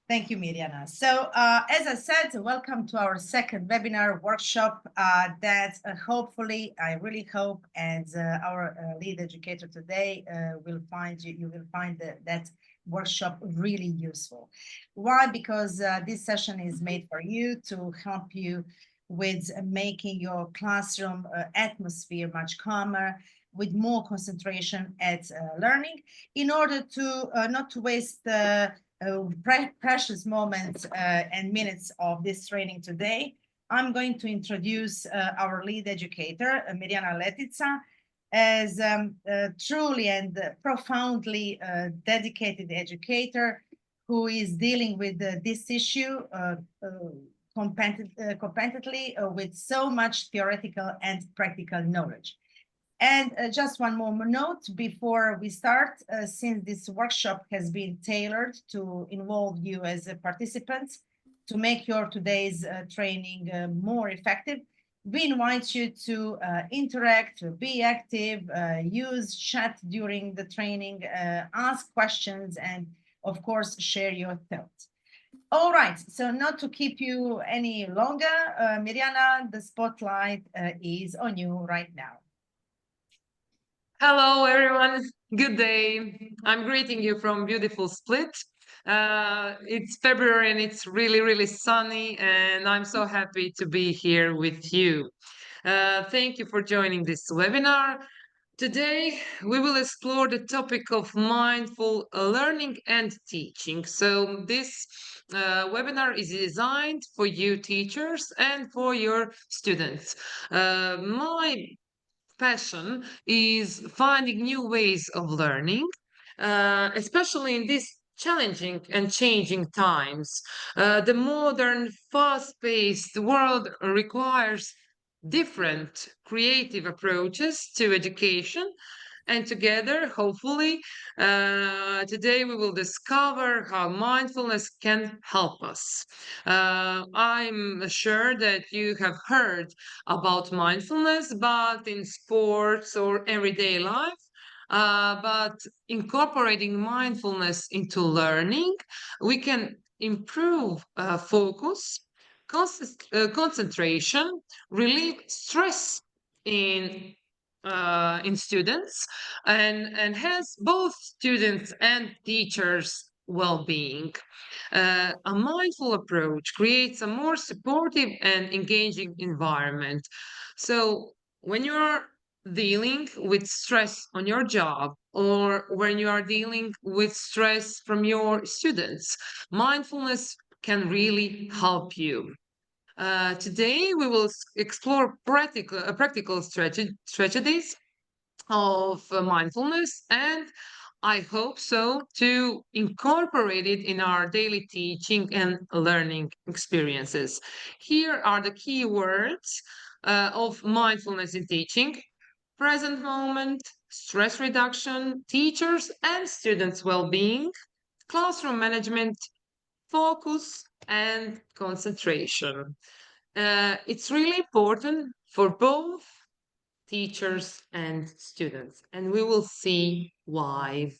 Thank you, Mirjana. So, as I said, welcome to our second webinar workshop that hopefully, I really hope, and our lead educator today will find you will find that workshop really useful. Why? Because this session is made for you to help you with making your classroom atmosphere much calmer, with more concentration at learning, in order to not to waste precious moments and minutes of this training today. I'm going to introduce our lead educator, Mirjana Letica, as truly and profoundly dedicated educator who is dealing with this issue competently with so much theoretical and practical knowledge. And just one more note before we start, since this workshop has been tailored to involve you as participants to make your today's training more effective, we invite you to interact, be active, use chat during the training, ask questions, and of course, share your thoughts. All right, so not to keep you any longer, Mirjana, the spotlight is on you right now. Hello, everyone. Good day. I'm greeting you from beautiful Split. It's February and it's really, really sunny, and I'm so happy to be here with you. Thank you for joining this webinar. Today, we will explore the topic of mindful learning and teaching. So, this webinar is designed for you teachers and for your students. My passion is finding new ways of learning, especially in these challenging and changing times. The modern, fast paced world requires different creative approaches to education. And together, hopefully, today we will discover how mindfulness can help us. I'm sure that you have heard about mindfulness, but in sports or everyday life. But incorporating mindfulness into learning, we can improve focus, concentration, relieve stress in students, and hence both students and teachers well-being. A mindful approach creates a more supportive and engaging environment. So when you're dealing with stress on your job, or when you are dealing with stress from your students, mindfulness can really help you. Today, we will explore practical strategies of mindfulness, and I hope so to incorporate it in our daily teaching and learning experiences. Here are the key words of mindfulness in teaching: present moment, stress reduction, teachers and students' well being, classroom management, focus, and concentration. It's really important for both teachers and students, and we will see why.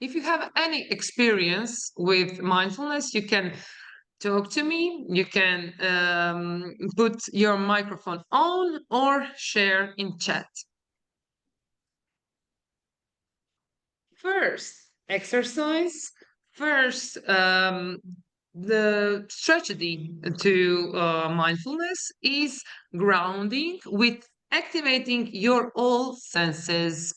If you have any experience with mindfulness, you can talk to me. You can put your microphone on or share in chat. First, exercise. First, the strategy to mindfulness is grounding with activating your all senses.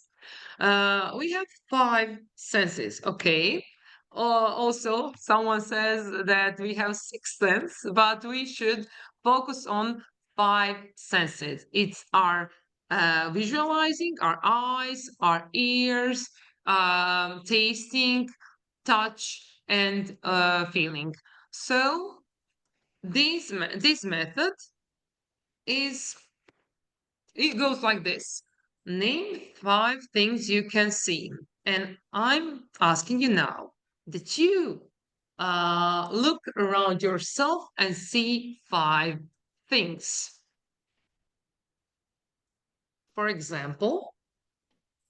We have five senses, okay? Also, someone says that we have six senses, but we should focus on five senses. It's our visualizing, our eyes, our ears, tasting, touch, and feeling. So this method is it goes like this: name five things you can see, and I'm asking you now that you look around yourself and see five things. For example,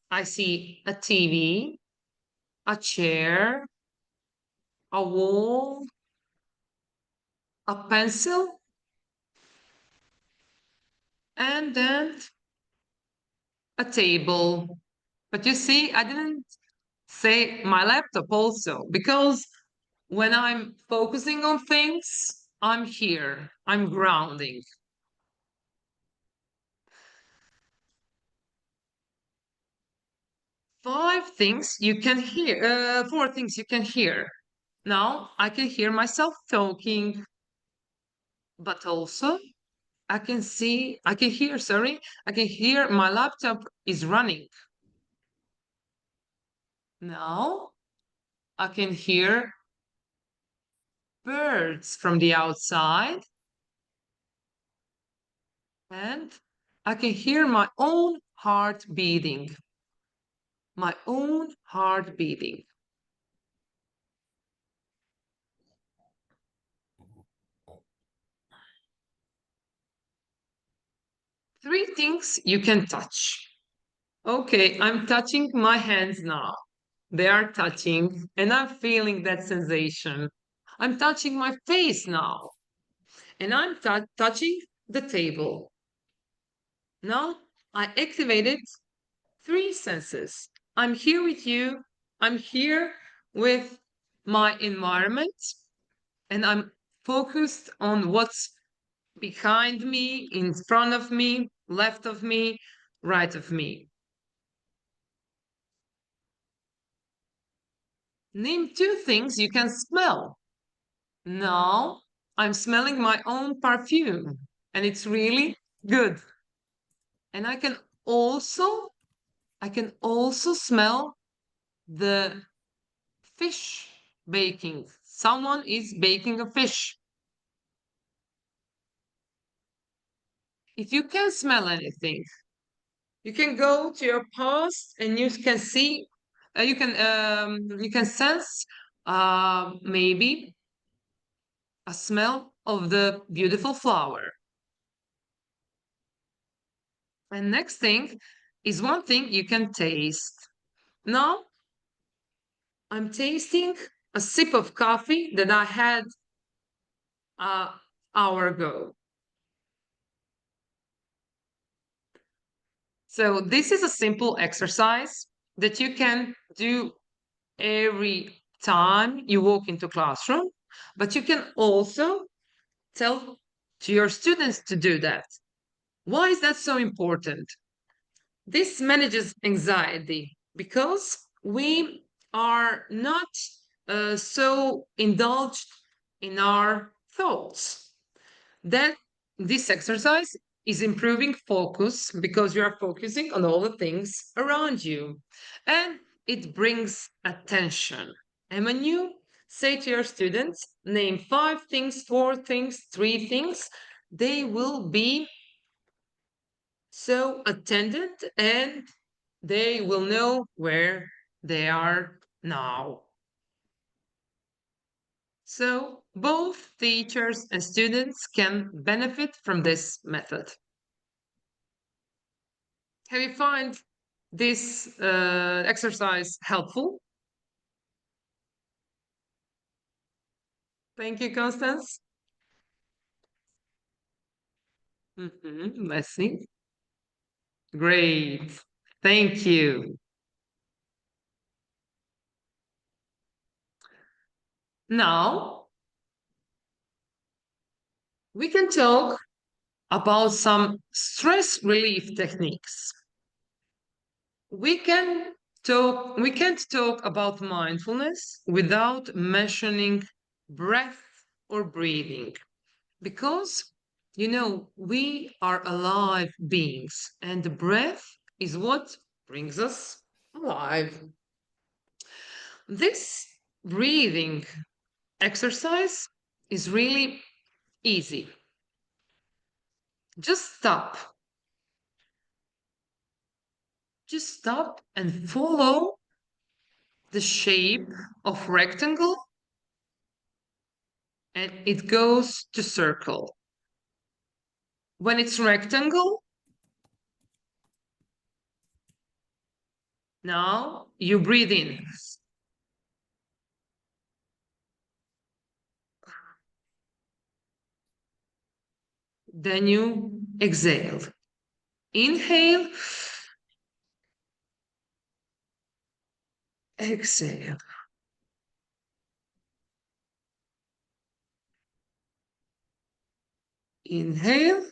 I see a TV. a chair, a wall, a pencil, and then a table. But you see, I didn't say my laptop also, because when I'm focusing on things, I'm here, I'm grounding. Four things you can hear. Now I can hear myself talking, but also I can hear, sorry, I can hear my laptop is running. Now I can hear birds from the outside, and I can hear my own heart beating. My own heart beating. Three things you can touch. Okay, I'm touching my hands now. They are touching, and I'm feeling that sensation. I'm touching my face now, and I'm touching the table. Now I activated three senses. I'm here with you. I'm here with my environment, and I'm focused on what's behind me, in front of me, left of me, right of me. Name two things you can smell. Now I'm smelling my own perfume, and it's really good. And I can also smell the fish baking. Someone is baking a fish. If you can smell anything, you can go to your past and you can see, you can sense maybe a smell of the beautiful flower. And next thing is one thing you can taste. Now I'm tasting a sip of coffee that I had an hour ago. So this is a simple exercise that you can do every time you walk into classroom, but you can also tell to your students to do that. Why is that so important? This manages anxiety because we are not so indulged in our thoughts. That this exercise is improving focus because you are focusing on all the things around you, and it brings attention. And when you say to your students, name five things, four things, three things, they will be so attendant and they will know where they are now. So both teachers and students can benefit from this method. Have you found this exercise helpful? Thank you, Constance. Let's see. Great. Thank you. Now we can talk about some stress relief techniques. We can't talk about mindfulness without mentioning breath or breathing, because we are alive beings and the breath is what brings us alive. This breathing exercise is really easy. Just stop. Just stop and follow the shape of rectangle, and it goes to circle. When it's rectangle, now you breathe in. Then you exhale. Inhale. Exhale. Inhale.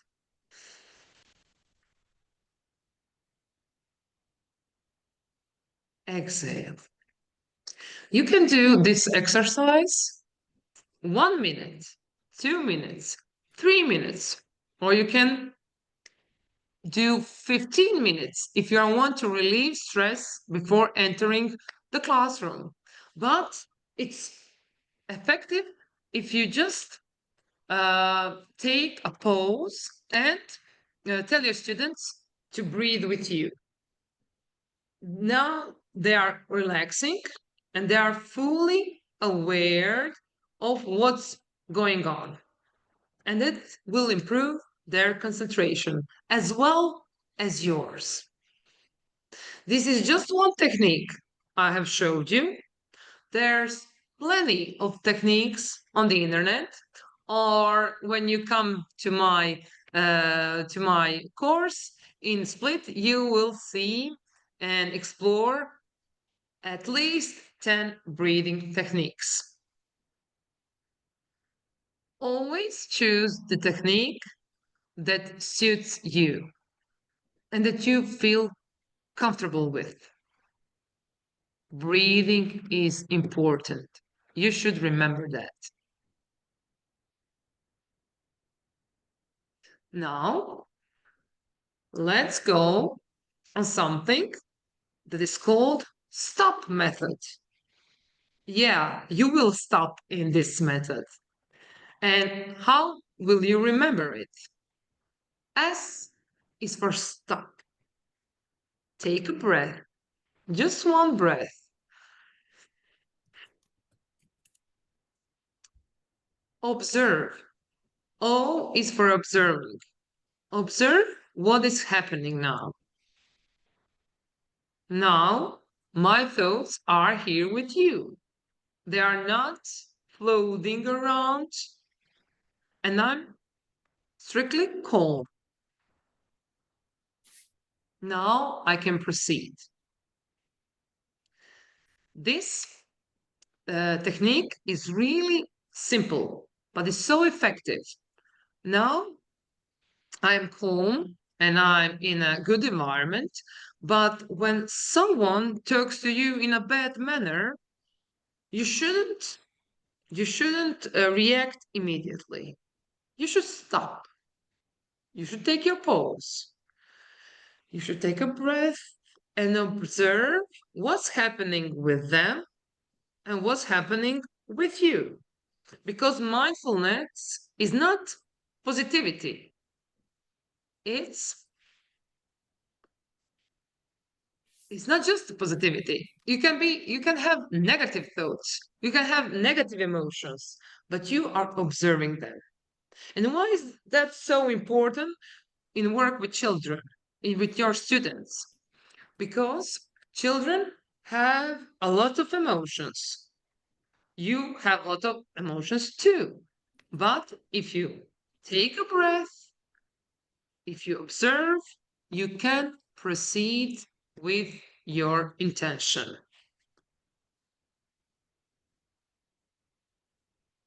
Exhale. You can do this exercise 1 minute, 2 minutes, 3 minutes, or you can do 15 minutes if you want to relieve stress before entering the classroom. But it's effective if you just take a pause and tell your students to breathe with you. Now they are relaxing and they are fully aware of what's going on. And it will improve their concentration as well as yours. This is just one technique I have showed you. There's plenty of techniques on the internet, or when you come to my course in Split, you will see and explore at least 10 breathing techniques. Always choose the technique that suits you and that you feel comfortable with. Breathing is important. You should remember that. Now, let's go on something that is called stop method. Yeah, you will stop in this method. And how will you remember it? S is for stop. Take a breath, just one breath. Observe. O is for observing. Observe what is happening now. Now, my thoughts are here with you. They are not floating around, and I'm strictly calm. Now I can proceed. This technique is really simple, but it's so effective. Now I'm calm and I'm in a good environment, but when someone talks to you in a bad manner, you shouldn't react immediately. You should stop. You should take your pause. You should take a breath and observe what's happening with them and what's happening with you. Because mindfulness is not positivity. It's not just positivity. You can have negative thoughts. You can have negative emotions, but you are observing them. And why is that so important in work with children, with your students? Because children have a lot of emotions. You have a lot of emotions too. But if you take a breath, if you observe, you can proceed with your intention.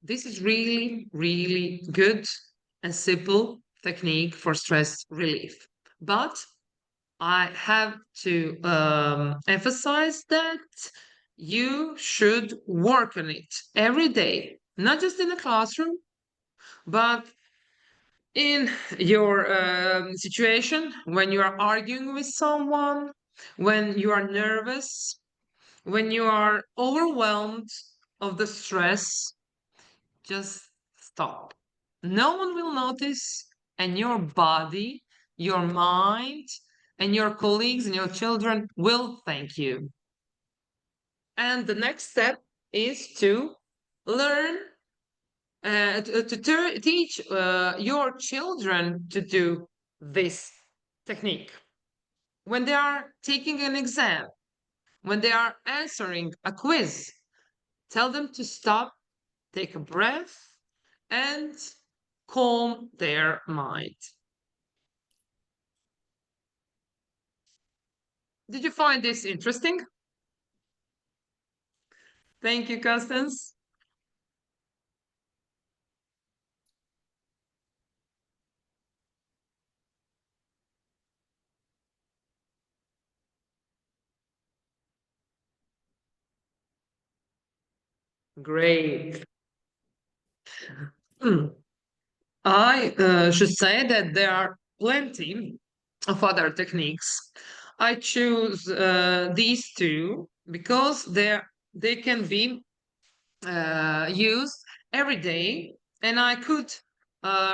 This is really, really good and simple technique for stress relief. But I have to emphasize that you should work on it every day, not just in the classroom, but in your situation when you are arguing with someone, when you are nervous, when you are overwhelmed of the stress, just stop. No one will notice, and your body, your mind, and your colleagues and your children will thank you. And the next step is to learn to teach your children to do this technique. When they are taking an exam, when they are answering a quiz, tell them to stop, take a breath, and calm their mind. Did you find this interesting? Thank you, Constance. Great. I should say that there are plenty of other techniques. I choose these two because they can be used every day, and I could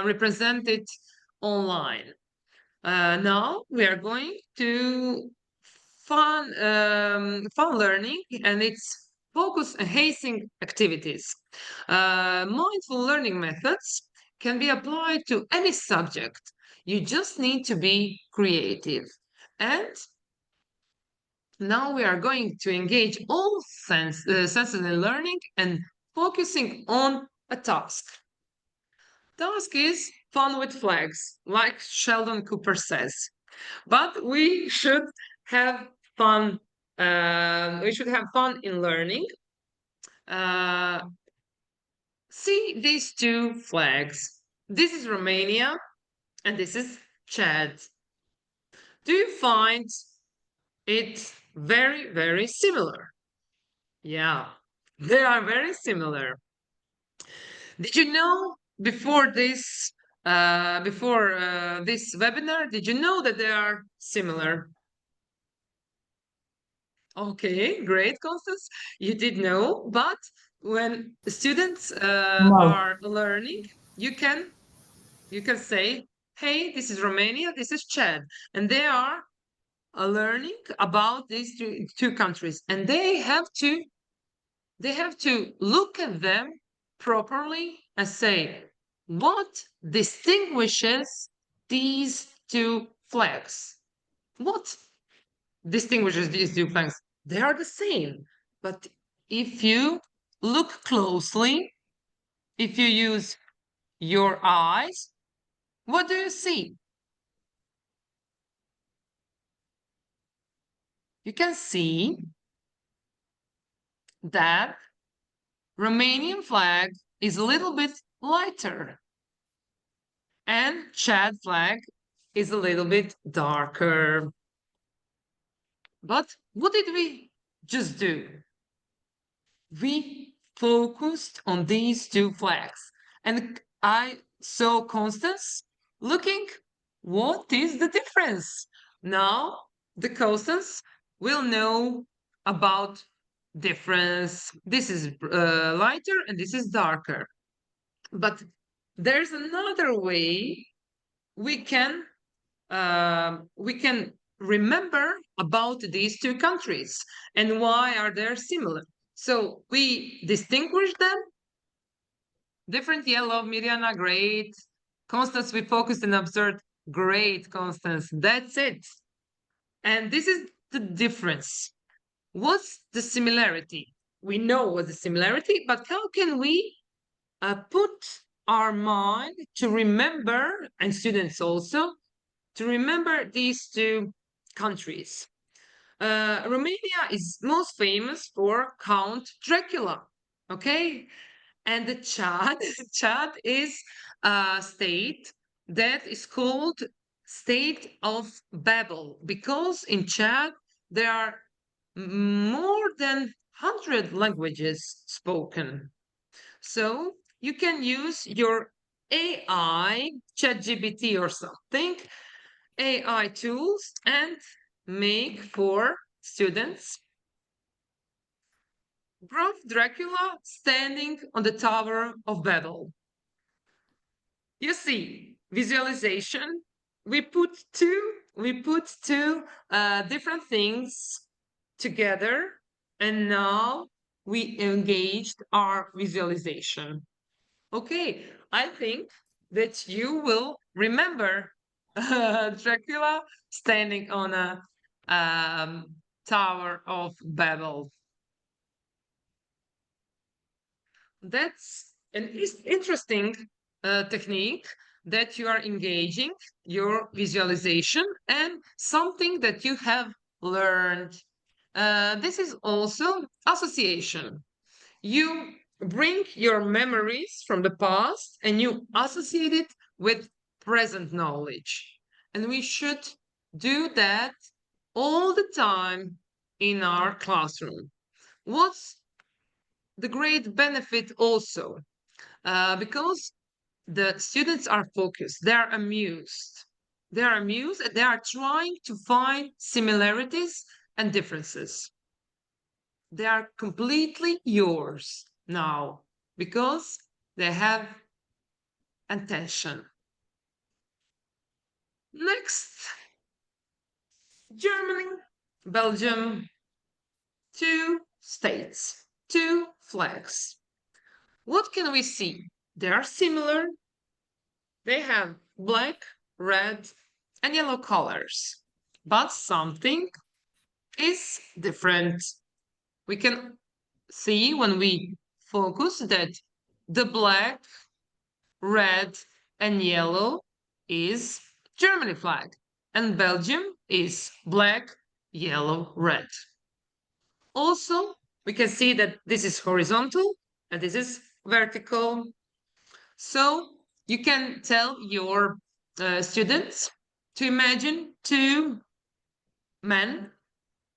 represent it online. Now we are going to fun learning, and it's focus enhancing activities. Mindful learning methods can be applied to any subject. You just need to be creative. And now we are going to engage all senses in learning and focusing on a task. Task is fun with flags, like Sheldon Cooper says. But we should have fun. We should have fun in learning. Uh, See these two flags. This is Romania and this is Chad. Do you find it very, very similar? Yeah, they are very similar. Did you know before this webinar, did you know that they are similar? Okay, great, Constance. You did know, but when students No. are learning, you can you can say, "Hey, this is Romania, this is Chad," and they are learning about these two countries, and they have to look at them properly and say, "What distinguishes these two flags? What distinguishes these two flags? They are the same. But if you look closely, if you use your eyes, what do you see? You can see that Romanian flag is a little bit lighter and Chad flag is a little bit darker. But what did we just do? We focused on these two flags. And I saw Constance looking, what is the difference? Now the Constance will know about difference. This is lighter and this is darker. But there's another way we can remember about these two countries and why are they similar. So we distinguish them. Different yellow, Mirjana, great. Constance, we focused and observed. Great, Constance. That's it. And this is the difference. What's the similarity? We know what's the similarity, but how can we put our mind to remember, and students also, to remember these two countries? Romania is most famous for Count Dracula, okay? And the Chad, Chad is a state that is called State of Babel because in Chad there are more than 100 languages spoken. So you can use your AI, ChatGPT or something, AI tools, and make for students Graf Dracula standing on the Tower of Babel. You see, visualization. We put two different things together, and now we engaged our visualization. Okay, I think that you will remember Dracula standing on a Tower of Babel. That's an interesting technique that you are engaging your visualization and something that you have learned. This is also association. You bring your memories from the past and you associate it with present knowledge. And we should do that all the time in our classroom. What's the great benefit also? Because the students are focused, they are amused. They are amused and they are trying to find similarities and differences. They are completely yours now because they have attention. Next, Germany, Belgium, two states, two flags. What can we see? They are similar. They have black, red, and yellow colors, but something is different. We can see when we focus that the black, red, and yellow is Germany flag, and Belgium is black, yellow, red. Also, we can see that this is horizontal and this is vertical. So you can tell your students to imagine two men,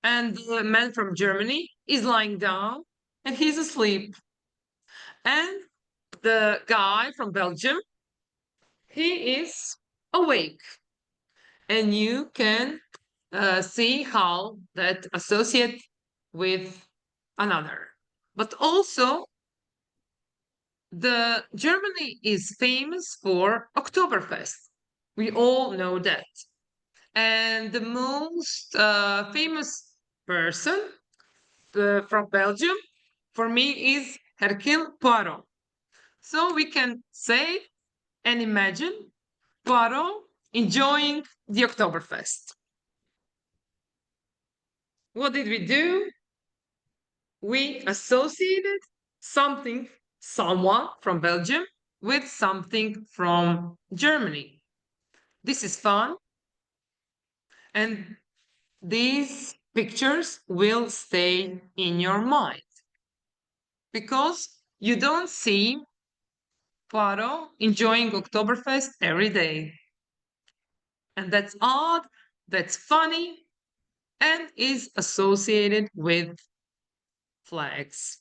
and the man from Germany is lying down and he's asleep. And the guy from Belgium, he is awake. And you can see how that associate with another. But also, the Germany is famous for Oktoberfest. We all know that. And the most famous person from Belgium for me is Hercule Poirot. So we can say and imagine Poirot enjoying the Oktoberfest. What did we do? We associated something, someone from Belgium, with something from Germany. This is fun. And these pictures will stay in your mind because you don't see Poirot enjoying Oktoberfest every day. And that's odd, that's funny, and is associated with flags.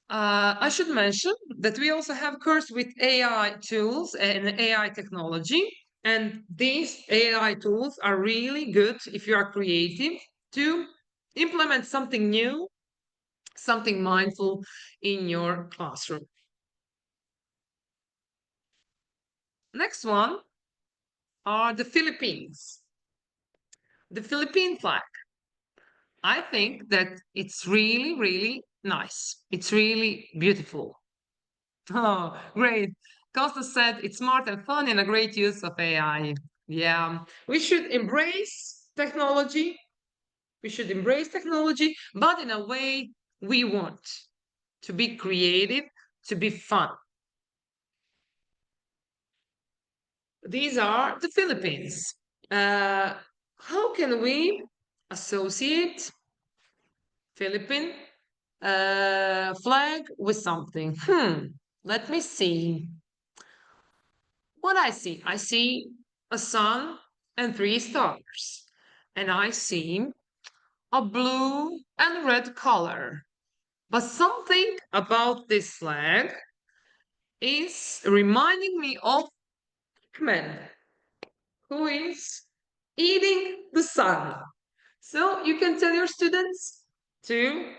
I should mention that we also have course with AI tools and AI technology. And these AI tools are really good if you are creative to implement something new, something mindful in your classroom. Next one are the Philippines. The Philippine flag. I think that it's really, really nice. It's really beautiful. Oh, great. Costa said it's smart and fun and a great use of AI. Yeah, we should embrace technology. We should embrace technology, but in a way we want to be creative, to be fun. These are the Philippines. How can we associate Philippine flag with something? Let me see. What I see a sun and three stars, and I see a blue and red color. But something about this flag is reminding me of man who is eating the sun. So you can tell your students to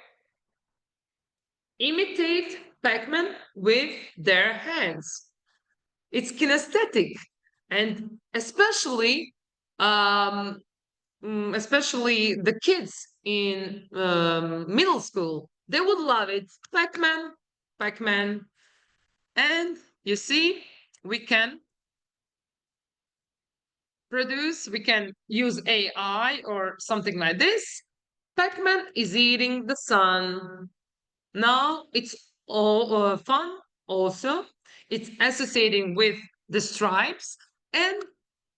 imitate Pac-Man with their hands. It's kinesthetic, and um, especially the kids in middle school, they would love it. Pac-Man, Pac-Man, and you see, we can we can use AI or something like this. Pac-Man is eating the sun. Now it's fun also. It's associating with the stripes. And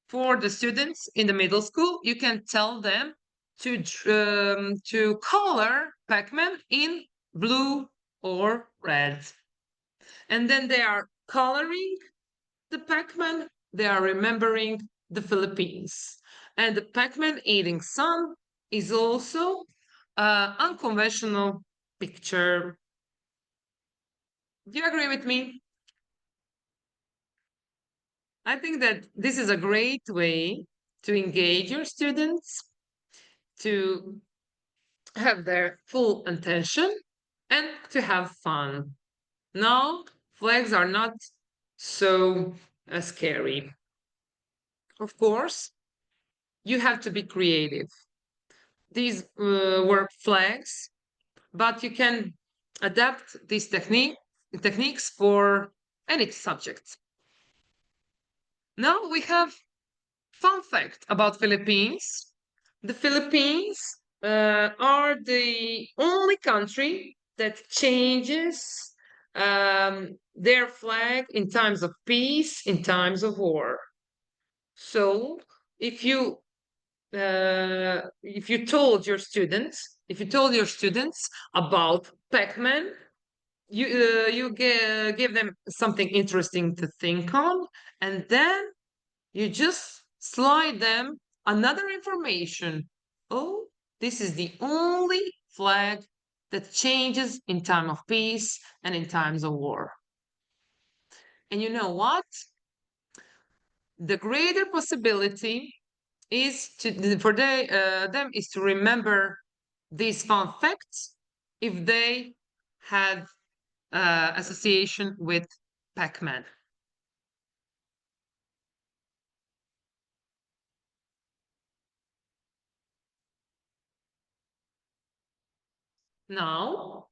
for the students in the middle school, you can tell them to color Pac-Man in blue or red. And then they are coloring the Pac-Man, they are remembering the Philippines. And the Pac-Man eating sun is also an unconventional picture. Do you agree with me? I think that this is a great way to engage your students, to have their full attention, and to have fun. Now, flags are not so scary. Of course, you have to be creative. These were flags, but you can adapt these techniques for any subject. Now we have fun fact about Philippines. The Philippines are the only country that changes their flag in times of peace, in times of war. So if you told your students about Pac-Man, you give them something interesting to think on, and then you just slide them another information. Oh, this is the only flag that changes in time of peace and in times of war. And you know what? The greater possibility is for them is to remember these fun facts if they had association with Pac-Man. Now,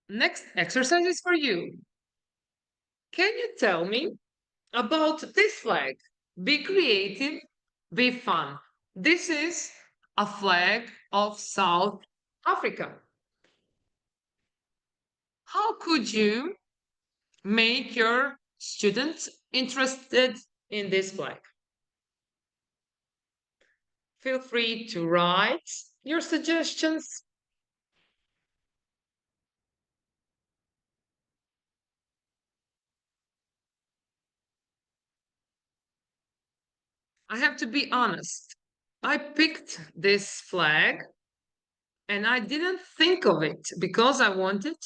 next exercise is for you. Can you tell me about this flag? Be creative, be fun. This is a flag of South Africa. How could you make your students interested in this flag? Feel free to write your suggestions. I have to be honest. I picked this flag and I didn't think of it because I wanted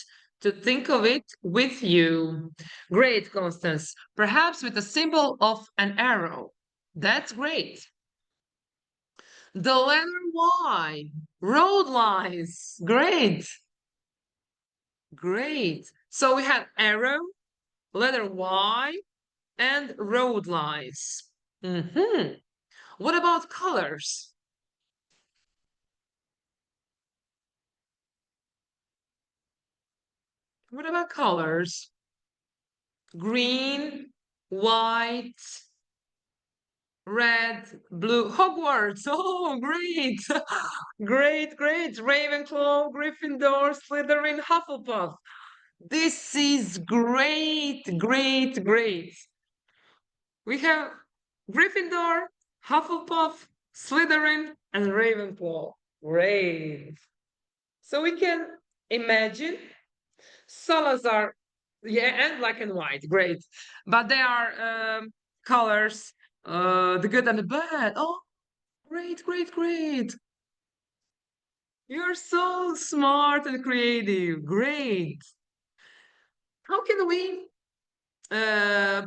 to think of it with you. Great, Constance. Perhaps with a symbol of an arrow. That's great. The letter Y. Road lines. Great. Great. So we have arrow, letter Y, and road lines. What about colors? What about colors? Green, white, red, blue. Hogwarts. Oh, great. Great, great. Ravenclaw, Gryffindor, Slytherin, Hufflepuff. This is great, great, great. We have Gryffindor, Hufflepuff, Slytherin, and Ravenclaw. Great. So we can imagine Salazar, yeah, and black and white. Great. But they are colors, the good and the bad. Oh, great, great, great. You're so smart and creative. Great. How can we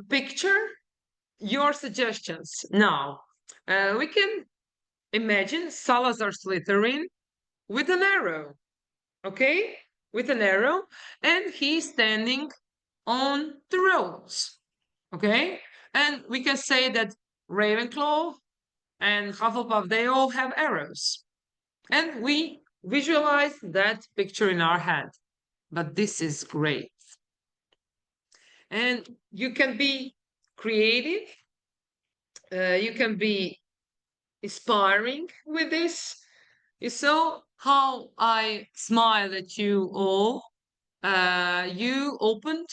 picture your suggestions? Now, we can imagine Salazar Slytherin with an arrow, okay? With an arrow, and he's standing on the roads, okay? And we can say that Ravenclaw and Hufflepuff, they all have arrows. And we visualize that picture in our head. But this is great. And you can be creative, you can be inspiring with this. You saw how I smiled at you all. You opened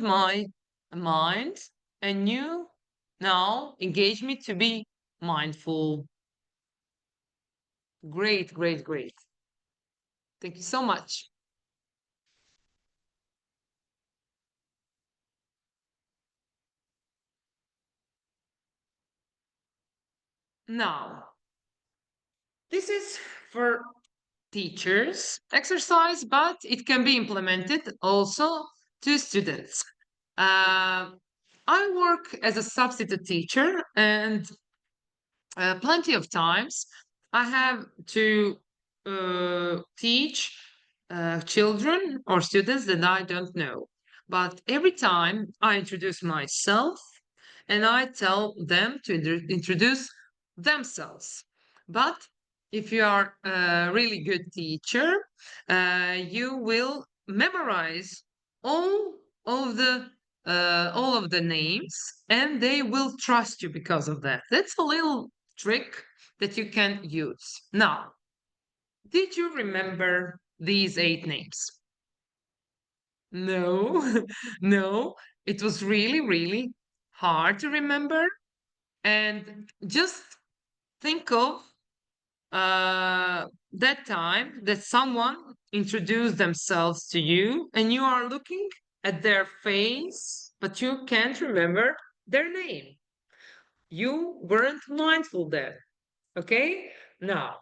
my mind, and you now engage me to be mindful. Great, great, great. Thank you so much. Now, this is for teachers exercise, but it can be implemented also to students. Uh, I work as a substitute teacher, and plenty of times I have to teach children or students that I don't know. But every time I introduce myself and I tell them to introduce themselves. But if you are a really good teacher, you will memorize all of the all of the names, and they will trust you because of that. That's a little trick that you can use. Now, did you remember these 8 names? No, no. It was really, really hard to remember. And just think of that time that someone introduced themselves to you and you are looking at their face, but you can't remember their name. You weren't mindful then. Okay? Now,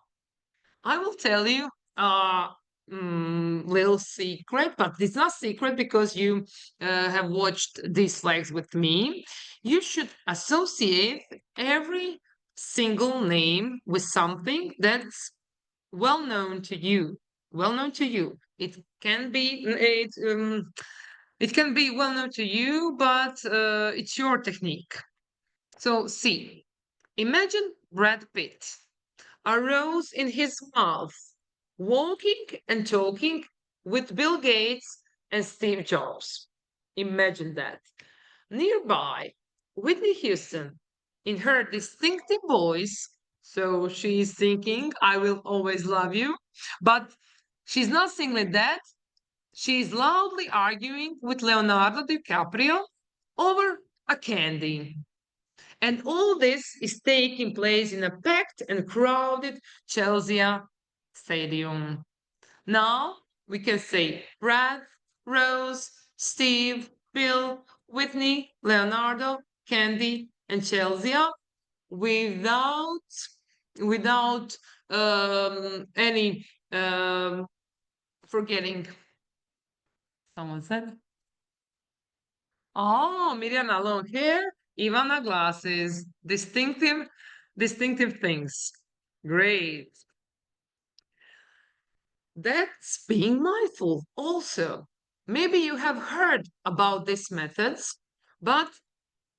I will tell you a little secret, but it's not secret because you have watched these flags with me. You should associate every single name with something that's well known to you. Well known to you. It can be well known to you, but it's your technique. So see, imagine Brad Pitt, a rose in his mouth, walking and talking with Bill Gates and Steve Jobs. Imagine that. Nearby, Whitney Houston, in her distinctive voice, so she's thinking, I will always love you, but she's not singing like that. She's loudly arguing with Leonardo DiCaprio over a candy. And all this is taking place in a packed and crowded Chelsea stadium. Now we can say Brad, Rose, Steve, Bill, Whitney, Leonardo, Candy, and Chelsea without any forgetting. Someone said, "Oh, Mirjana, long hair, Ivana glasses, distinctive things. Great. That's being mindful also. Maybe you have heard about these methods, but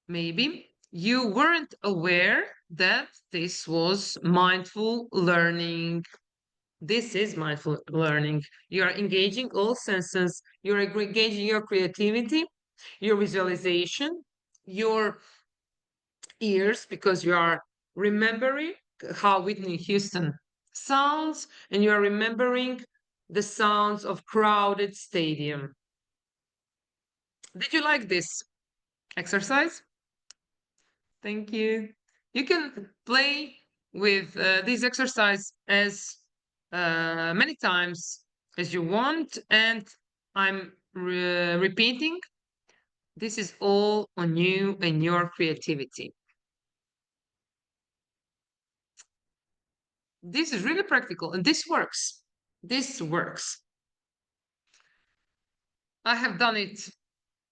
maybe you weren't aware that this was mindful learning. This is mindful learning. You are engaging all senses, you're engaging your creativity, your visualization, your ears, because you are remembering how Whitney Houston sounds, and you are remembering the sounds of crowded stadium. Did you like this exercise? Thank you. You can play with this exercise as many times as you want, and I'm repeating, this is all on you and your creativity. This is really practical and this works. This works. I have done it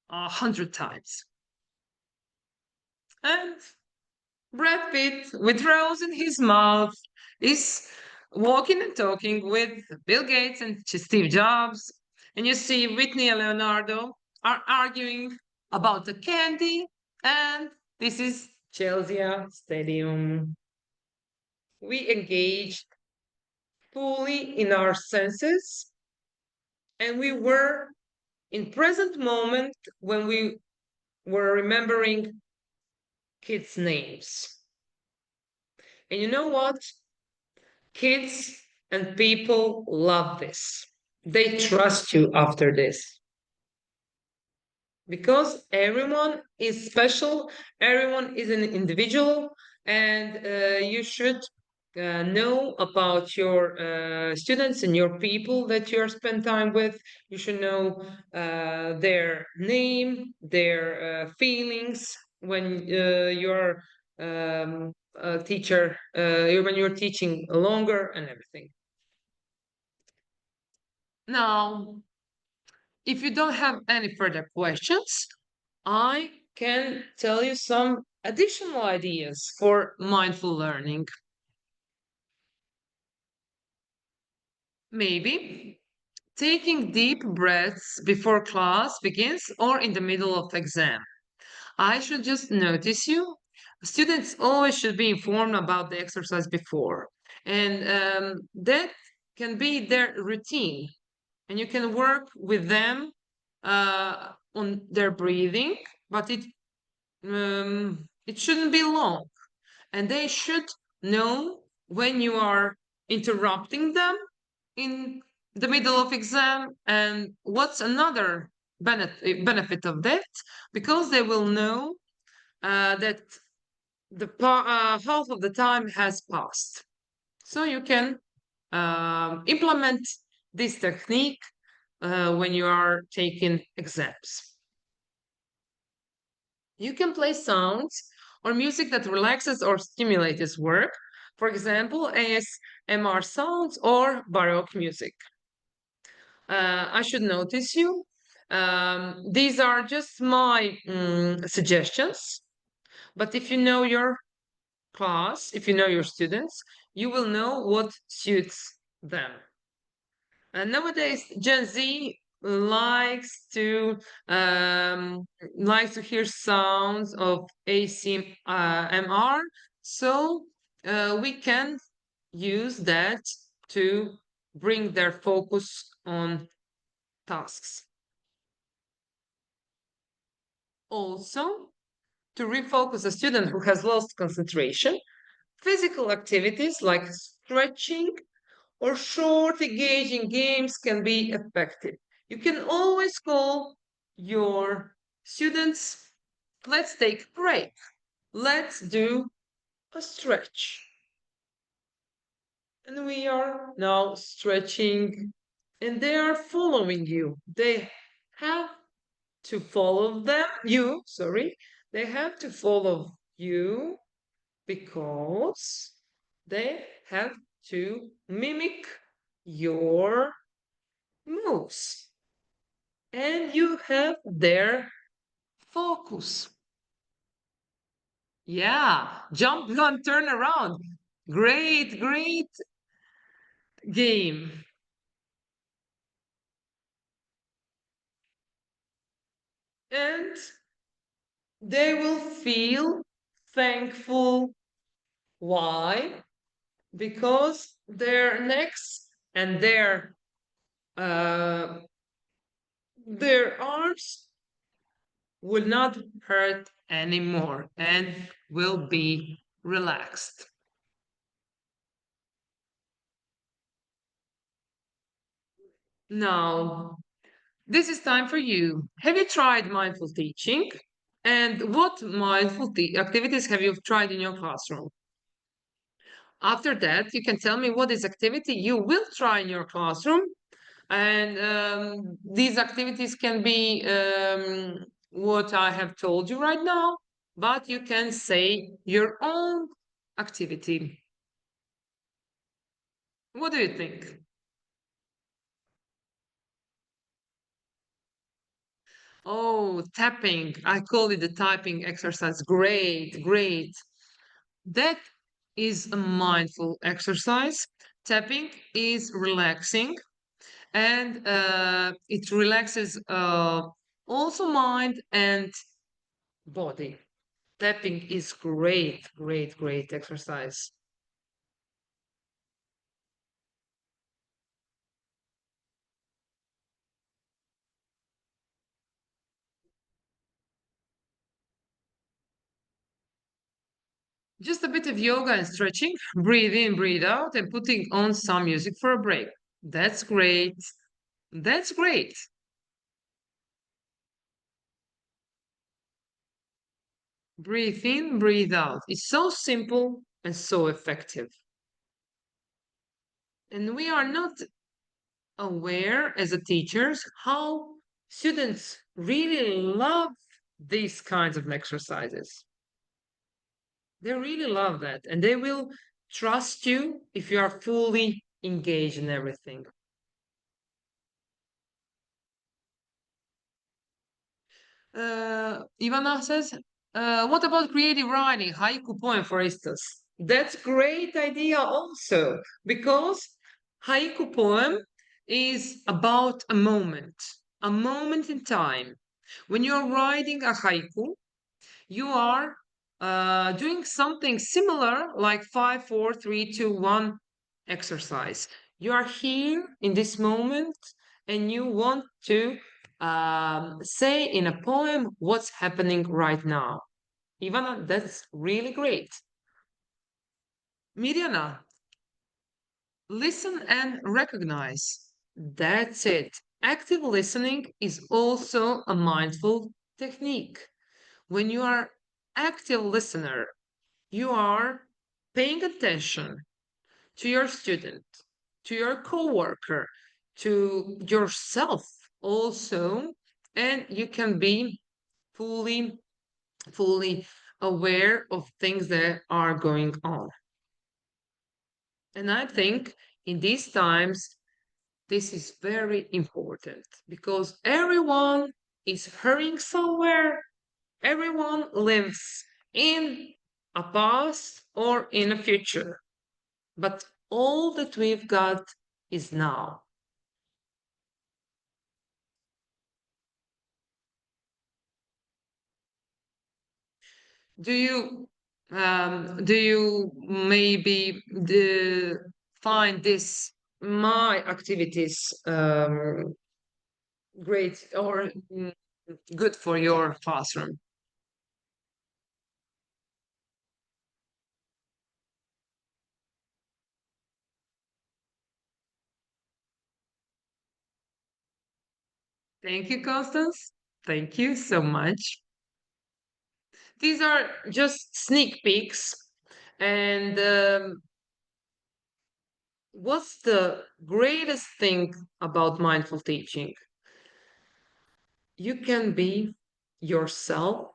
100 times. And Brad Pitt, with rose in his mouth, is walking and talking with Bill Gates and Steve Jobs. And you see Whitney and Leonardo are arguing about the candy. And this is Chelsea Stadium. We engaged fully in our senses, and we were in present moment when we were remembering kids' names. And you know what? Kids and people love this. They trust you after this because everyone is special, everyone is an individual, and you should know about your students and your people that you are spend time with. You should know their name, their feelings when you're a teacher, when you're teaching longer and everything. Now, if you don't have any further questions, I can tell you some additional ideas for mindful learning. Maybe taking deep breaths before class begins or in the middle of exam. I should just notice you. Students always should be informed about the exercise before, and that can be their routine. And you can work with them on their breathing, but it shouldn't be long, and they should know when you are interrupting them in the middle of exam and what's another benefit of that, because they will know that half of the time has passed. So you can implement this technique when you are taking exams. You can play sounds or music that relaxes or stimulates work. For example, ASMR sounds or Baroque music. I should notice you. These are just my suggestions. But if you know your class, if you know your students, you will know what suits them. And nowadays, Gen Z um, likes to hear sounds of ACMR, so we can use that to bring their focus on tasks. Also, to refocus a student who has lost concentration, physical activities like stretching or short engaging games can be effective. You can always call your students, let's take a break. Let's do a stretch. And we are now stretching, and they are following you. They have to follow sorry, they have to follow you because they have to mimic your moves, and you have their focus. Yeah, jump, run, turn around. Great, great game. And they will feel thankful. Why? Because their necks and uh, their arms will not hurt anymore and will be relaxed. Now, this is time for you. Have you tried mindful teaching? And what mindful activities have you tried in your classroom? After that, you can tell me what is activity you will try in your classroom. And these activities can be what I have told you right now, but you can say your own activity. What do you think? Oh, tapping. I call it the typing exercise. Great, great. That is a mindful exercise. Tapping is relaxing, and it relaxes also mind and body. Tapping is great, great, great exercise. Just a bit of yoga and stretching, breathe in, breathe out, and putting on some music for a break. That's great. That's great. Breathe in, breathe out. It's so simple and so effective. And we are not aware as a teachers how students really love these kinds of exercises. They really love that, and they will trust you if you are fully engaged in everything. Ivana says, what about creative writing, haiku poem, for instance? That's great idea also, because haiku poem is about a moment in time. When you're writing a haiku, you are doing something similar like 5, 4, 3, 2, 1 exercise. You are here in this moment and you want to say in a poem what's happening right now. Ivana, that's really great. Mirjana, listen and recognize. That's it. Active listening is also a mindful technique. When you are active listener, you are paying attention to your student, to your coworker, to yourself also, and you can be fully, fully aware of things that are going on. And I think in these times, this is very important because everyone is hurrying somewhere. Everyone lives in a past or in a future. But all that we've got is now. Do you maybe find this my activities great or good for your classroom? Thank you, Constance. Thank you so much. These are just sneak peeks. And what's the greatest thing about mindful teaching? You can be yourself,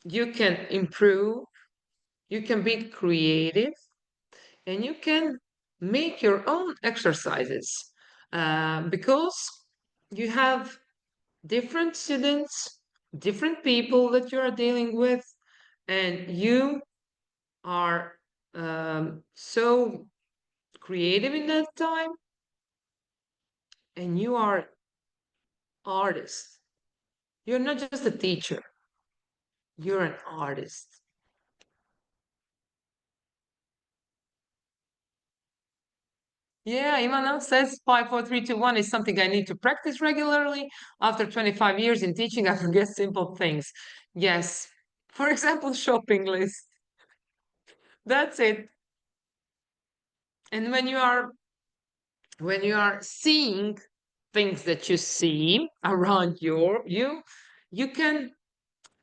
you can improve, you can be creative, and you can make your own exercises because you have different students, different people that you are dealing with, and you are so creative in that time, and you are artist. You're not just a teacher, you're an artist. Yeah, Ivana says 5, 4, 3, 2, 1 is something I need to practice regularly. After 25 years in teaching, I forget simple things. Yes. For example, shopping list. That's it. And when you are seeing things that you see around you can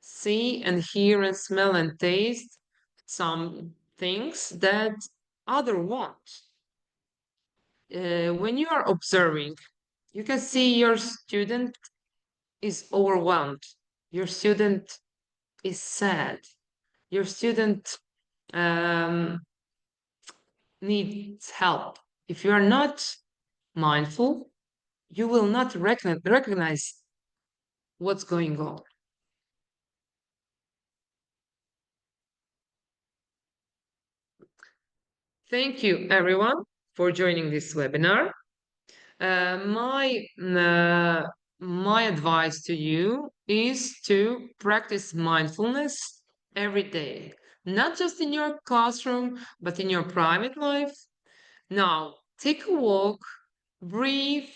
see and hear and smell and taste some things that other won't. When you are observing, you can see your student is overwhelmed. Your student is sad. Your student um, needs help. If you are not mindful, you will not recognize what's going on. Thank you, everyone, for joining this webinar. My advice to you is to practice mindfulness every day, not just in your classroom, but in your private life. Now, take a walk, breathe,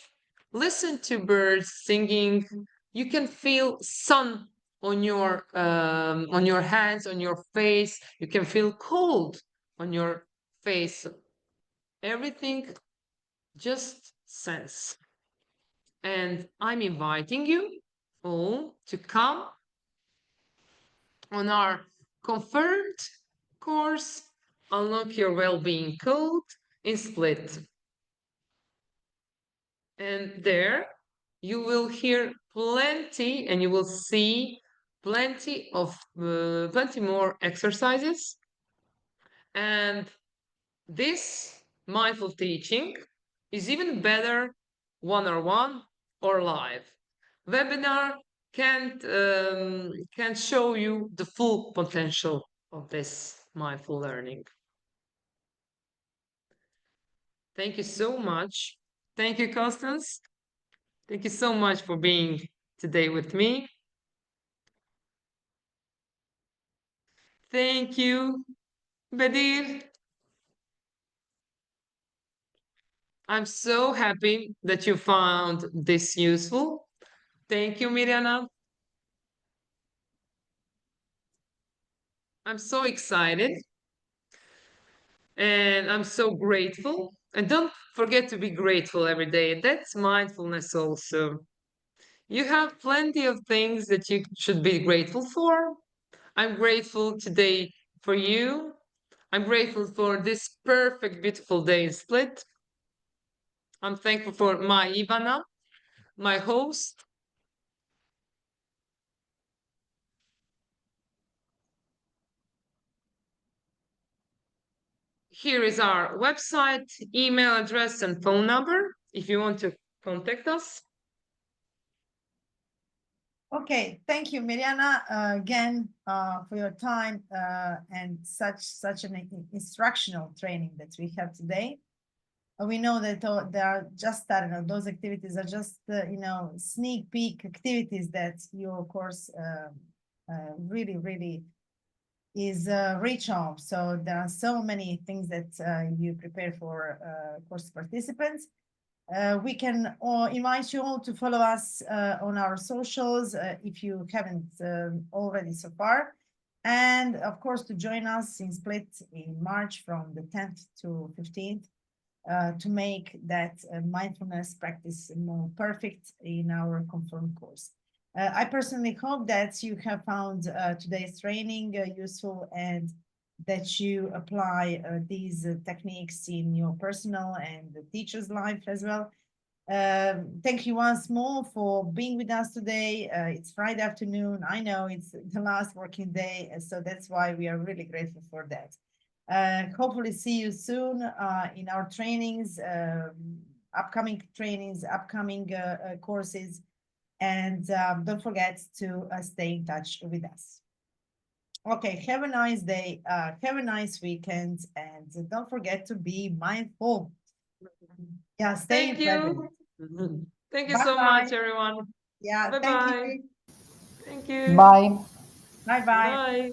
listen to birds singing. You can feel sun on your hands, on your face. You can feel cold on your face. Everything just sense. And I'm inviting you all to come on our confirmed course, Unlock Your Wellbeing Code in Split. And there you will hear plenty and you will see plenty more exercises. And this mindful teaching is even better one-on-one or live. Webinar can't show you the full potential of this mindful learning. Thank you so much. Thank you, Constance. Thank you so much for being today with me. Thank you, Badir. I'm so happy that you found this useful. Thank you, Mirjana. I'm so excited and I'm so grateful. And don't forget to be grateful every day. That's mindfulness also. You have plenty of things that you should be grateful for. I'm grateful today for you. I'm grateful for this perfect, beautiful day in Split. I'm thankful for my Ivana, my host. Here is our website, email address, and phone number if you want to contact us. Okay, thank you, Mirjana, again for your time and such an instructional training that we have today. We know that they are just starting. Those activities are just sneak peek activities that your course really is rich of. So there are so many things that you prepare for course participants. We can invite you all to follow us on our socials if you haven't already so far. And of course, to join us in Split in March from the 10th to 15th to make that mindfulness practice more perfect in our confirmed course. I personally hope that you have found today's training useful and that you apply these techniques in your personal and the teacher's life as well. Thank you once more for being with us today. It's Friday afternoon. I know it's the last working day, so that's why we are really grateful for that. Hopefully see you soon in our trainings, upcoming trainings, upcoming courses, and don't forget to stay in touch with us. Okay, have a nice day, have a nice weekend, and don't forget to be mindful. Yeah, stay Thank you. Thank you so Bye-bye. much, everyone. Yeah, Bye thank bye. you. Thank you. Bye. Bye-bye. Bye.